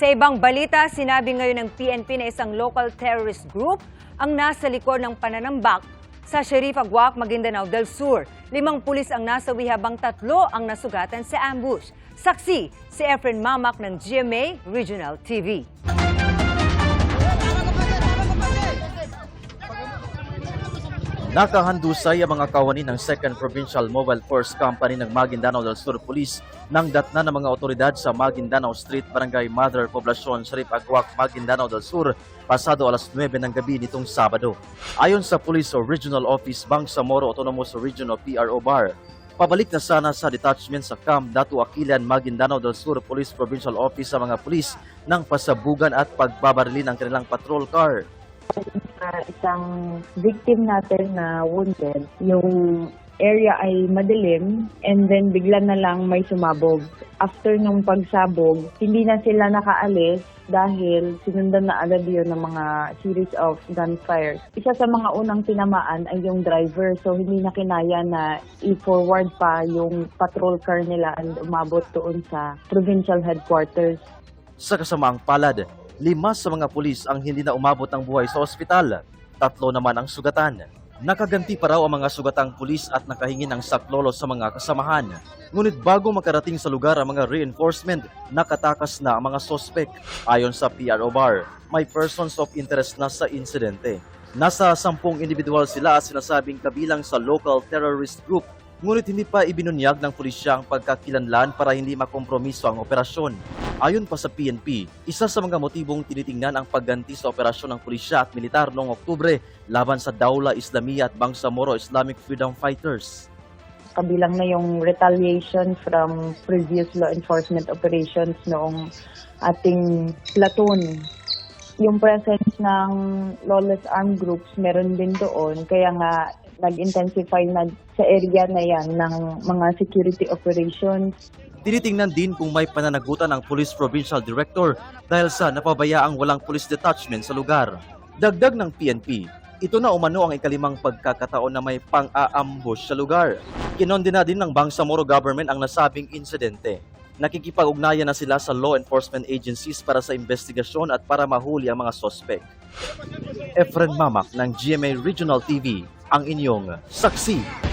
Sa ibang balita, sinabi ngayon ng PNP na isang local terrorist group ang nasa likod ng pananambak sa Sheriff Aguac, Maguindanao del Sur. 5 pulis ang nasawi habang 3 ang nasugatan sa ambush. Saksi si Efren Mamak ng GMA Regional TV. Nakahandusay ang mga kawani ng 2nd Provincial Mobile Force Company ng Maguindanao del Sur Police nang datna ng mga otoridad sa Maguindanao Street, Barangay Mother, Poblacion, Sheriff Aguac, Maguindanao del Sur pasado alas 9 ng gabi nitong Sabado. Ayon sa Police Regional Office, Bangsamoro Autonomous Region o PRO Bar, pabalik na sana sa detachment sa Camp Datu Aquilan, Maguindanao del Sur Police Provincial Office sa mga pulis ng pasabugan at pagbabarili ng kanilang patrol car. Isang victim natin na wounded, yung area ay madilim and then bigla na lang may sumabog. After nung pagsabog, hindi na sila nakaalis dahil sinundan na agad yun ng mga series of gunfire. Isa sa mga unang tinamaan ay yung driver, so hindi na kinaya na i-forward pa yung patrol car nila and umabot doon sa provincial headquarters. Sa kasamaang palad, 5 sa mga pulis ang hindi na umabot ng buhay sa ospital. 3 naman ang sugatan. Nakaganti pa raw ang mga sugatang pulis at nakahingi ng saklolo sa mga kasamahan. Ngunit bago makarating sa lugar ang mga reinforcement, nakatakas na ang mga sospek. Ayon sa PRO Bar, may persons of interest na sa insidente. Nasa 10 individual sila at sinasabing kabilang sa local terrorist group. Ngunit hindi pa ibinunyag ng pulisya ang pagkakilanlan para hindi makompromiso ang operasyon. Ayon pa sa PNP, isa sa mga motibong tinitingnan ang pagganti sa operasyon ng pulisya at militar noong Oktubre laban sa Daula Islamiyya at Bangsamoro Islamic Freedom Fighters. Kabilang na yung retaliation from previous law enforcement operations noong ating platoon. Yung presence ng lawless armed groups meron din doon, kaya nga nag-intensify na sa area na yan ng mga security operations. Tinitingnan din kung may pananagutan ang Police Provincial Director dahil sa napabayaang walang police detachment sa lugar. Dagdag ng PNP, ito na umano ang ikalimang pagkakataon na may pang-aambush sa lugar. Kinondena din ng Bangsamoro government ang nasabing insidente. Nakikipag-ugnayan na sila sa law enforcement agencies para sa investigasyon at para mahuli ang mga sospek. Efren Mamak ng GMA Regional TV, ang inyong saksi.